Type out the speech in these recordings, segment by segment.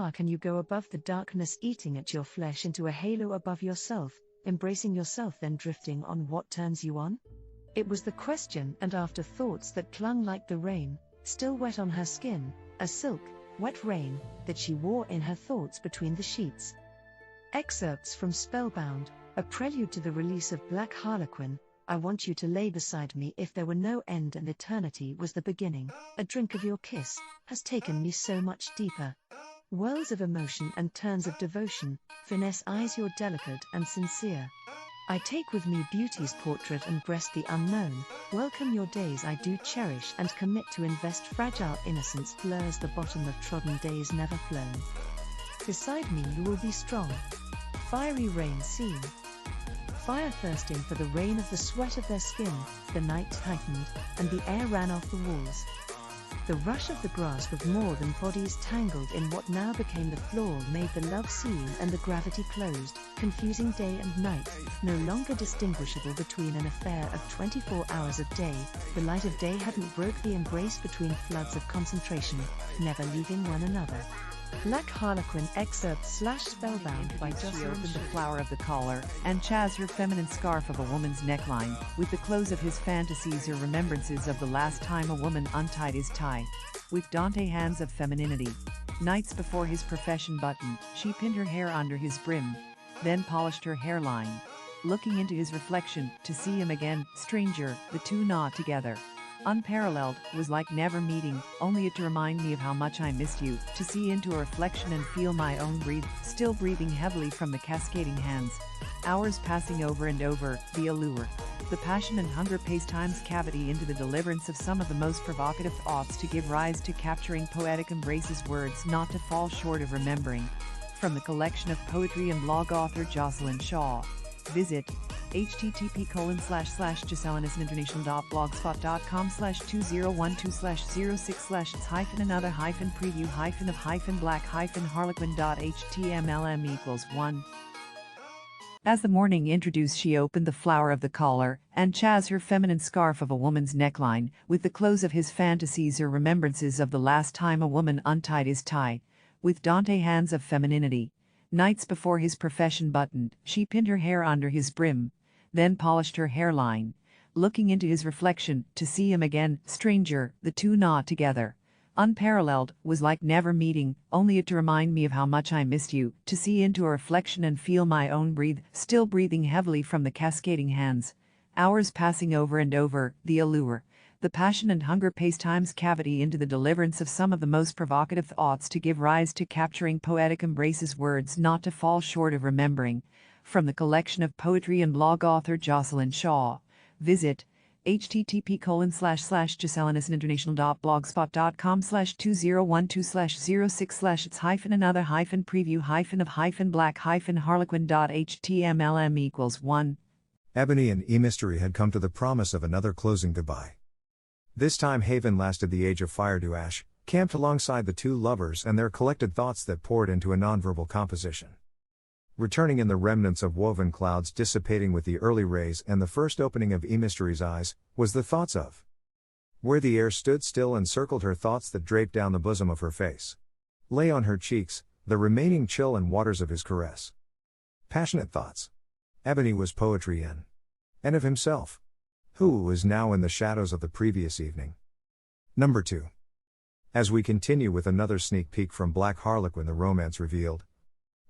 far can you go above the darkness, eating at your flesh into a halo above yourself, embracing yourself, then drifting on what turns you on? It was the question and afterthoughts that clung like the rain, still wet on her skin, a silk, wet rain, that she wore in her thoughts between the sheets. Excerpts from Spellbound, a prelude to the release of Black Harlequin. I want you to lay beside me if there were no end and eternity was the beginning. A drink of your kiss has taken me so much deeper. Whirls of emotion and turns of devotion, finesse eyes you're delicate and sincere. I take with me beauty's portrait and breast the unknown, welcome your days I do cherish and commit to invest fragile innocence blurs the bottom of trodden days never flown. Beside me you will be strong. Fiery rain seen. Fire thirsting for the rain of the sweat of their skin, the night tightened, and the air ran off the walls. The rush of the grasp of more than bodies tangled in what now became the floor made the love scene and the gravity closed, confusing day and night, no longer distinguishable between an affair of 24 hours of day. The light of day hadn't broke the embrace between floods of concentration, never leaving one another. Black Harlequin excerpt/spellbound by Jocelyn Shaw. She opened the flower of the collar, and chas her feminine scarf of a woman's neckline, with the close of his fantasies or remembrances of the last time a woman untied his tie. With Dante hands of femininity. Nights before his profession button, she pinned her hair under his brim, then polished her hairline. Looking into his reflection, to see him again, stranger, the two not together. Unparalleled, was like never meeting, only it to remind me of how much I missed you, to see into a reflection and feel my own breathe, still breathing heavily from the cascading hands. Hours passing over and over, the allure. The passion and hunger pace time's cavity into the deliverance of some of the most provocative thoughts to give rise to capturing poetic embraces words not to fall short of remembering. From the collection of poetry and blog author Jocelyn Shaw. Visit http://its-international.blogspot.com/2012/06/it's-another-Black-Harlequin.html As the morning introduced, she opened the flower of the collar, and chas her feminine scarf of a woman's neckline, with the close of his fantasies or remembrances of the last time a woman untied his tie. With Dante hands of femininity. Nights before his profession buttoned, she pinned her hair under his brim, then polished her hairline. Looking into his reflection, to see him again, stranger, the two not together. Unparalleled, was like never meeting, only it to remind me of how much I missed you, to see into a reflection and feel my own breathe, still breathing heavily from the cascading hands. Hours passing over and over, the allure. The passion and hunger pace time's cavity into the deliverance of some of the most provocative thoughts to give rise to capturing poetic embraces words not to fall short of remembering. From the collection of poetry and blog author Jocelyn Shaw. Visit http://chasalanis-international.blogspot.com/2012/06/it's-another-Black-Harlequin.html Ebony and Mystery had come to the promise of another closing goodbye. This time Haven lasted the age of fire to ash, camped alongside the two lovers and their collected thoughts that poured into a nonverbal composition. Returning in the remnants of woven clouds dissipating with the early rays and the first opening of Mystery's eyes, was the thoughts of. Where the air stood still and circled her thoughts that draped down the bosom of her face. Lay on her cheeks, the remaining chill and waters of his caress. Passionate thoughts. Ebony was poetry in. And of himself. Who was now in the shadows of the previous evening. Number 2. As we continue with another sneak peek from Black Harlequin The Romance Revealed.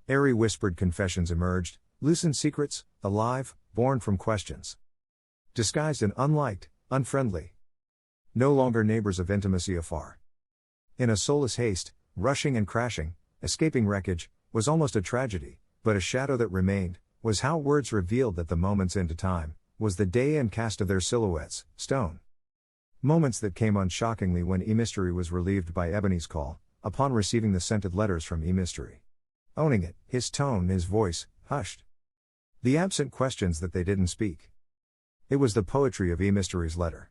Airy whispered confessions emerged, loosened secrets, alive, born from questions. Disguised and unliked, unfriendly. No longer neighbors of intimacy afar. In a soulless haste, rushing and crashing, escaping wreckage, was almost a tragedy, but a shadow that remained, was how words revealed that the moments into time, was the day and cast of their silhouettes, stone. Moments that came unshockingly when Mystery was relieved by Ebony's call, upon receiving the scented letters from Mystery. Owning it, his tone, his voice, hushed. The absent questions that they didn't speak. It was the poetry of Mystery's letter.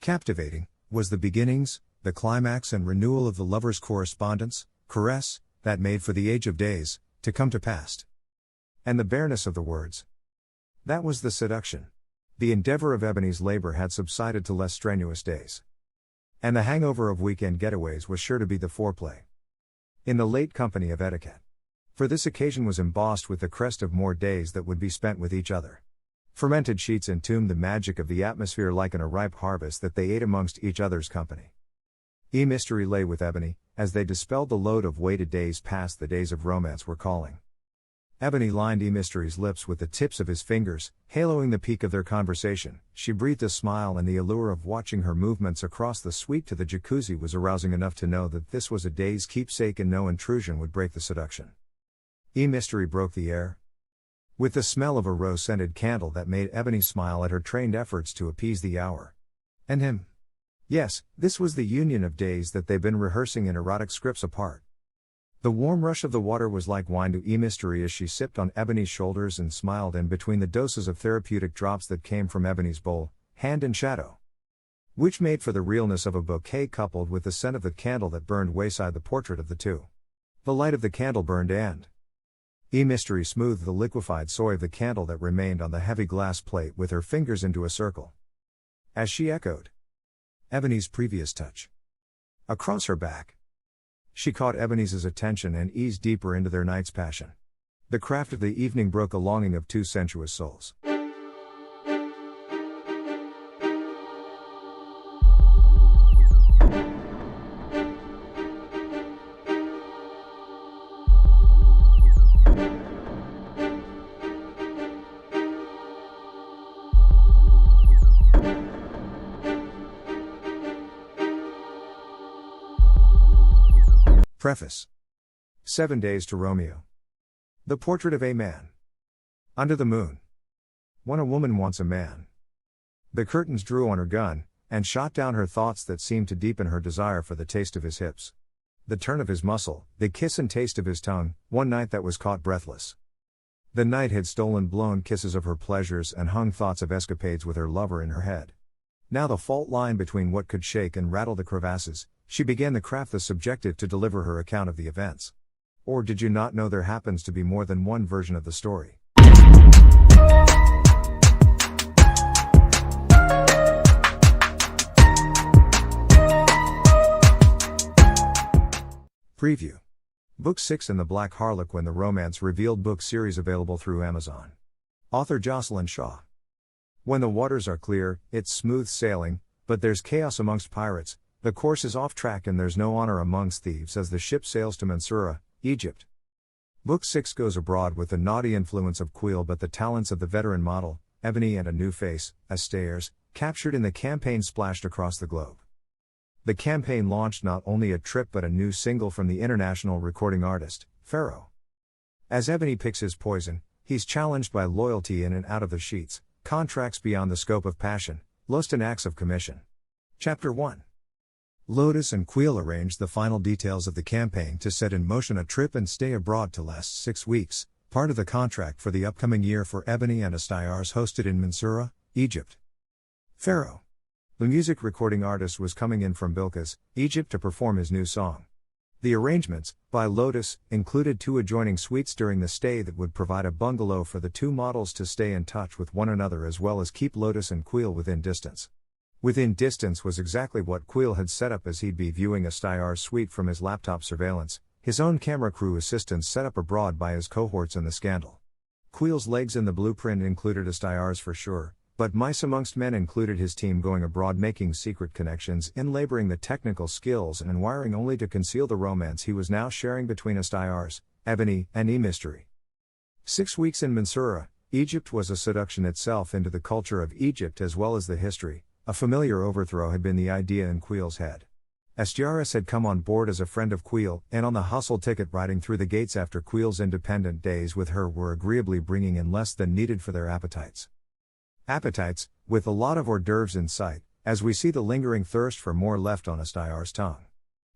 Captivating, was the beginnings, the climax and renewal of the lovers' correspondence, caress, that made for the age of days, to come to pass. And the bareness of the words. That was the seduction. The endeavor of Ebony's labor had subsided to less strenuous days. And the hangover of weekend getaways was sure to be the foreplay. in the late company of etiquette. For this occasion was embossed with the crest of more days that would be spent with each other. Fermented sheets entombed the magic of the atmosphere like in a ripe harvest that they ate amongst each other's company. Mystery lay with Ebony, as they dispelled the load of weighted days past the days of romance were calling. Ebony lined Mystery's lips with the tips of his fingers, haloing the peak of their conversation. She breathed a smile, and the allure of watching her movements across the suite to the jacuzzi was arousing enough to know that this was a day's keepsake and no intrusion would break the seduction. Mystery broke the air with the smell of a rose-scented candle that made Ebony smile at her trained efforts to appease the hour. And him. Yes, this was the union of days that they'd been rehearsing in erotic scripts apart. The warm rush of the water was like wine to Mystery as she sipped on Ebony's shoulders and smiled in between the doses of therapeutic drops that came from Ebony's bowl, hand and shadow. Which made for the realness of a bouquet coupled with the scent of the candle that burned wayside the portrait of the two. The light of the candle burned and Mystery smoothed the liquefied soy of the candle that remained on the heavy glass plate with her fingers into a circle. As she echoed Ebony's previous touch across her back, she caught Ebony's attention and eased deeper into their night's passion. The craft of the evening broke a longing of two sensuous souls. Preface. 7 Days to Romeo. The portrait of a man. Under the moon. When a woman wants a man. The curtains drew on her gun, and shot down her thoughts that seemed to deepen her desire for the taste of his hips. The turn of his muscle, the kiss and taste of his tongue, one night that was caught breathless. The night had stolen blown kisses of her pleasures and hung thoughts of escapades with her lover in her head. Now the fault line between what could shake and rattle the crevasses, she began the craft the subjective to deliver her account of the events. Or did you not know there happens to be more than one version of the story? Preview. Book 6 in the Black Harlequin The Romance Revealed book series available through Amazon. Author Jocelyn Shaw. When the waters are clear, it's smooth sailing, but there's chaos amongst pirates. The course is off track and there's no honor amongst thieves as the ship sails to Mansoura, Egypt. Book 6 goes abroad with the naughty influence of Queel but the talents of the veteran model, Ebony, and a new face, Astairs, captured in the campaign splashed across the globe. The campaign launched not only a trip but a new single from the international recording artist, Pharaoh. As Ebony picks his poison, he's challenged by loyalty in and out of the sheets, contracts beyond the scope of passion, lust and acts of commission. Chapter 1. Lotus and Queel arranged the final details of the campaign to set in motion a trip and stay abroad to last 6 weeks, part of the contract for the upcoming year for Ebony and Astairs hosted in Mansoura, Egypt. Pharaoh, the music recording artist, was coming in from Bilqis, Egypt to perform his new song. The arrangements, by Lotus, included 2 adjoining suites during the stay that would provide a bungalow for the 2 models to stay in touch with one another as well as keep Lotus and Queel within distance. Within distance was exactly what Queel had set up, as he'd be viewing Astairs' suite from his laptop surveillance, his own camera crew assistants set up abroad by his cohorts in the scandal. Queel's legs in the blueprint included Astairs for sure, but mice amongst men included his team going abroad making secret connections in laboring the technical skills and wiring only to conceal the romance he was now sharing between Astairs, Ebony, and Mystery. 6 weeks in Mansoura, Egypt was a seduction itself into the culture of Egypt as well as the history. A familiar overthrow had been the idea in Queel's head. Astairs had come on board as a friend of Queel, and on the hustle ticket riding through the gates after Queel's independent days with her were agreeably bringing in less than needed for their appetites. Appetites, with a lot of hors d'oeuvres in sight, as we see the lingering thirst for more left on Astairs' tongue.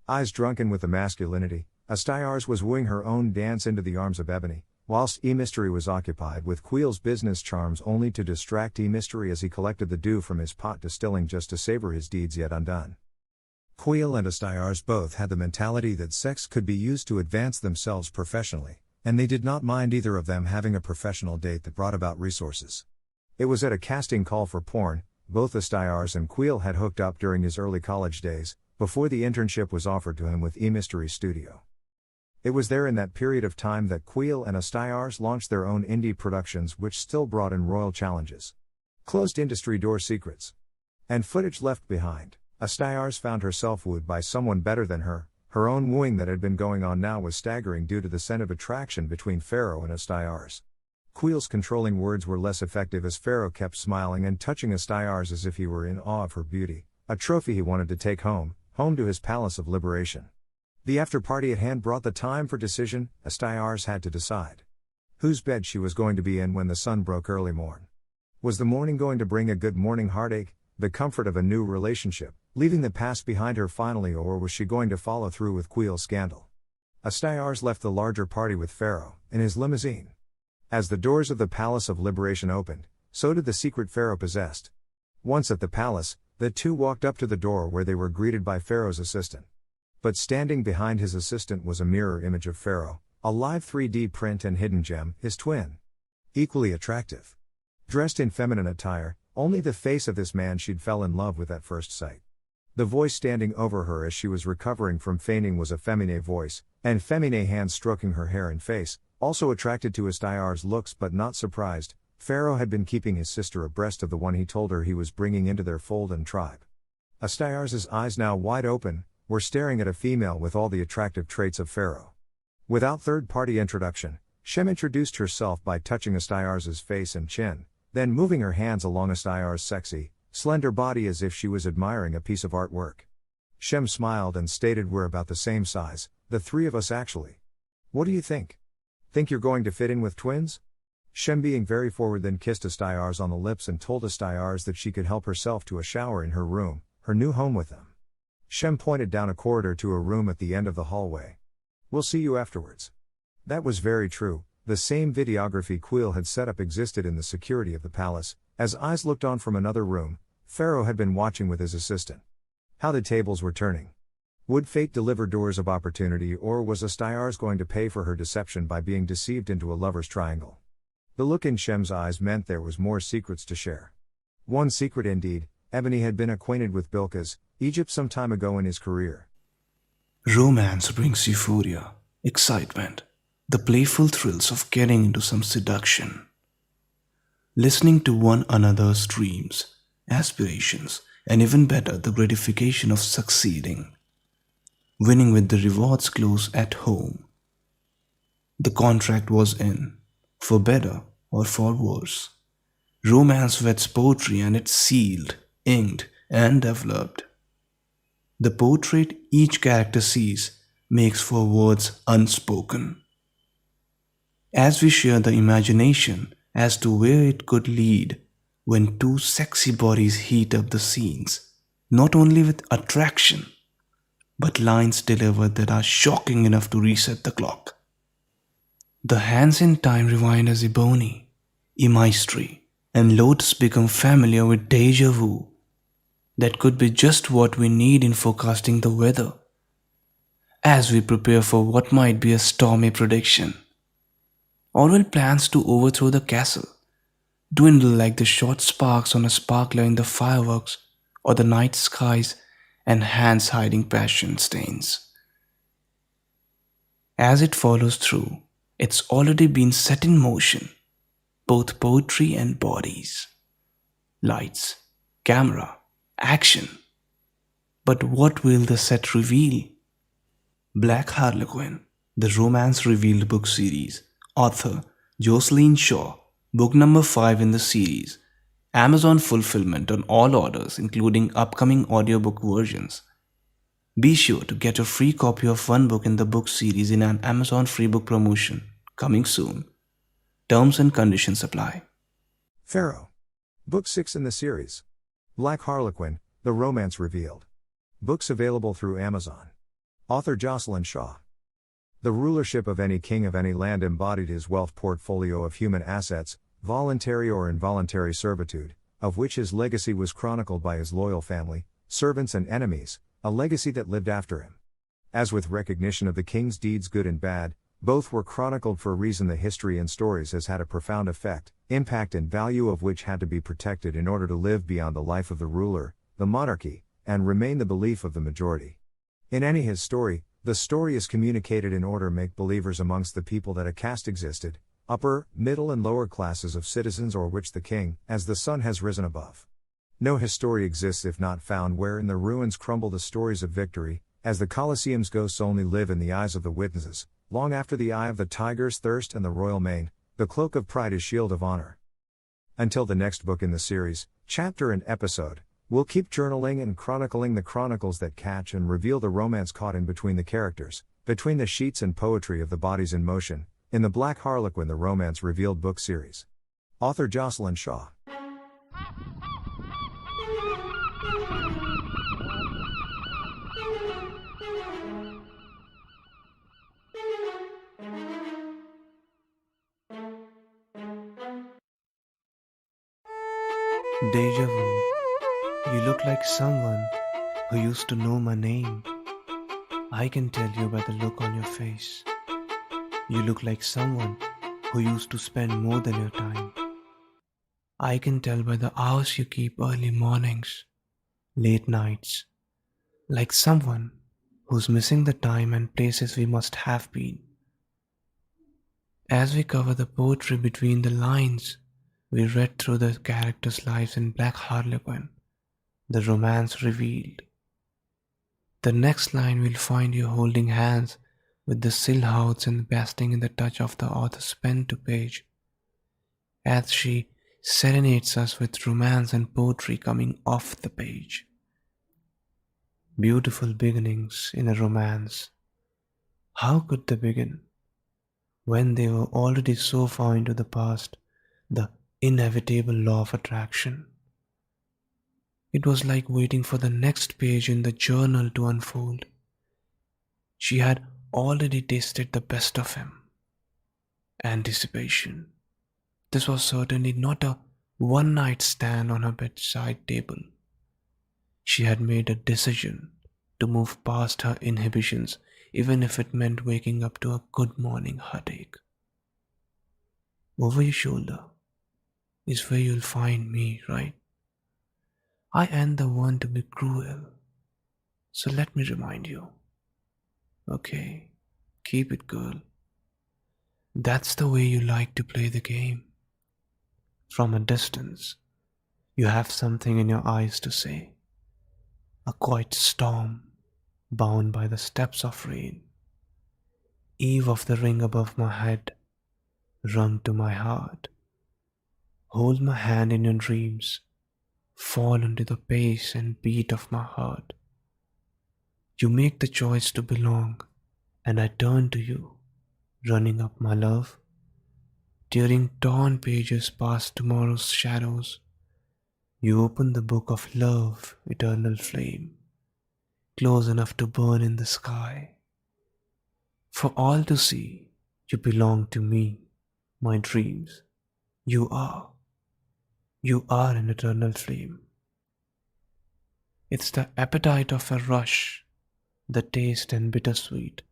Eyes drunken with the masculinity, Astairs was wooing her own dance into the arms of Ebony, whilst Mystery was occupied with Queel's business charms only to distract Mystery as he collected the dew from his pot distilling just to savor his deeds yet undone. Queel and Astairs both had the mentality that sex could be used to advance themselves professionally, and they did not mind either of them having a professional date that brought about resources. It was at a casting call for porn. Both Astairs and Queel had hooked up during his early college days, before the internship was offered to him with Mystery's studio. It was there in that period of time that Queel and Astayars launched their own indie productions which still brought in royal challenges. Closed industry door secrets. And footage left behind. Astayars found herself wooed by someone better than her. Her own wooing that had been going on now was staggering due to the scent of attraction between Pharaoh and Astayars. Queel's controlling words were less effective as Pharaoh kept smiling and touching Astayars as if he were in awe of her beauty, a trophy he wanted to take home to his palace of liberation. The after-party at hand brought the time for decision. Astayars had to decide whose bed she was going to be in when the sun broke early morn. Was the morning going to bring a good morning heartache, the comfort of a new relationship, leaving the past behind her finally, or was she going to follow through with Queel's scandal? Astayars left the larger party with Pharaoh, in his limousine. As the doors of the Palace of Liberation opened, so did the secret Pharaoh possessed. Once at the palace, the two walked up to the door where they were greeted by Pharaoh's assistant. But standing behind his assistant was a mirror image of Pharaoh, a live 3D print and hidden gem, his twin. Equally attractive. Dressed in feminine attire, only the face of this man she'd fell in love with at first sight. The voice standing over her as she was recovering from fainting was a feminine voice, and feminine hands stroking her hair and face, also attracted to Astayars' looks but not surprised. Pharaoh had been keeping his sister abreast of the one he told her he was bringing into their fold and tribe. Astayars' eyes, now wide open, were staring at a female with all the attractive traits of Pharaoh. Without third-party introduction, Shem introduced herself by touching Astayars' face and chin, then moving her hands along Astayars' sexy, slender body as if she was admiring a piece of artwork. Shem smiled and stated, "We're about the same size, the three of us actually. What do you think? Think you're going to fit in with twins?" Shem, being very forward, then kissed Astayars on the lips and told Astayars that she could help herself to a shower in her room, her new home with them. Shem pointed down a corridor to a room at the end of the hallway. "We'll see you afterwards." That was very true. The same videography Queel had set up existed in the security of the palace. As eyes looked on from another room, Pharaoh had been watching with his assistant. How the tables were turning. Would fate deliver doors of opportunity, or was Astayars going to pay for her deception by being deceived into a lover's triangle? The look in Shem's eyes meant there was more secrets to share. One secret indeed: Ebony had been acquainted with Bilqis, Egypt, some time ago in his career. Romance brings euphoria, excitement, the playful thrills of getting into some seduction. Listening to one another's dreams, aspirations, and even better, the gratification of succeeding. Winning with the rewards close at home. The contract was in, for better or for worse. Romance weds poetry, and it's sealed, inked, and developed. The portrait each character sees makes for words unspoken. As we share the imagination as to where it could lead when two sexy bodies heat up the scenes, not only with attraction, but lines delivered that are shocking enough to reset the clock. The hands in time rewind as Ebony, Emistry, and Lotus become familiar with deja vu. That could be just what we need in forecasting the weather, as we prepare for what might be a stormy prediction. Orwell plans to overthrow the castle, dwindle like the short sparks on a sparkler in the fireworks, or the night skies and hands hiding passion stains. As it follows through, it's already been set in motion, both poetry and bodies. Lights, camera, action. But what will the set reveal? Black Harlequin, the Romance Revealed book series. Author Jocelyn Shaw. Book number 5 in the series. Amazon fulfillment on all orders, including upcoming audiobook versions. Be sure to get a free copy of one book in the book series in an Amazon free book promotion. Coming soon. Terms and conditions apply. Pharaoh. Book 6 in the series. Black Harlequin, The Romance Revealed. Books available through Amazon. Author Jocelyn Shaw. The rulership of any king of any land embodied his wealth portfolio of human assets, voluntary or involuntary servitude, of which his legacy was chronicled by his loyal family, servants and enemies, a legacy that lived after him. As with recognition of the king's deeds good and bad, both were chronicled for a reason. The history and stories has had a profound effect, impact and value of which had to be protected in order to live beyond the life of the ruler, the monarchy, and remain the belief of the majority. In any his story, The story is communicated in order make believers amongst the people that a caste existed, upper, middle and lower classes of citizens or which the king, as the sun has risen above. No history exists if not found where in the ruins crumble the stories of victory, as the Colosseum's ghosts only live in the eyes of the witnesses, long after the eye of the tiger's thirst and the royal mane, the cloak of pride is shield of honor. Until the next book in the series, chapter and episode, we'll keep journaling and chronicling the chronicles that catch and reveal the romance caught in between the characters, between the sheets and poetry of the bodies in motion, in the Black Harlequin The Romance Revealed book series. Author Jocelyn Shaw. Deja vu. You look like someone who used to know my name. I can tell you by the look on your face. You look like someone who used to spend more than your time. I can tell by the hours you keep early mornings, late nights, like someone who's missing the time and places we must have been. As we cover the poetry between the lines, we read through the characters' lives in Black Harlequin, The Romance Revealed. The next line will find you holding hands with the silhouettes and basking in the touch of the author's pen to page, as she serenades us with romance and poetry coming off the page. Beautiful beginnings in a romance. How could they begin when they were already so far into the past, the inevitable law of attraction? It was like waiting for the next page in the journal to unfold. She had already tasted the best of him. Anticipation. This was certainly not a one-night stand on her bedside table. She had made a decision to move past her inhibitions, even if it meant waking up to a good morning heartache. Over your shoulder is where you'll find me, right? I am the one to be cruel, so let me remind you. Okay, keep it, girl. That's the way you like to play the game. From a distance, you have something in your eyes to say. A quiet storm, bound by the steps of rain. Eve of the ring above my head, rung to my heart. Hold my hand in your dreams, fall into the pace and beat of my heart. You make the choice to belong, and I turn to you, running up my love. Tearing torn pages past tomorrow's shadows, you open the book of love, eternal flame, close enough to burn in the sky. For all to see, you belong to me, my dreams. You are an eternal flame. It's the appetite of a rush, the taste and bittersweet,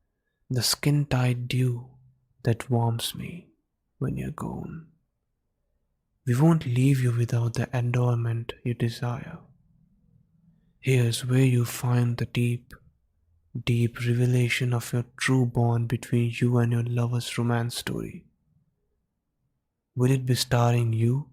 the skin-tight dew that warms me when you're gone. We won't leave you without the adornment you desire. Here's where you find the deep, deep revelation of your true bond between you and your lover's romance story. Will it be starring you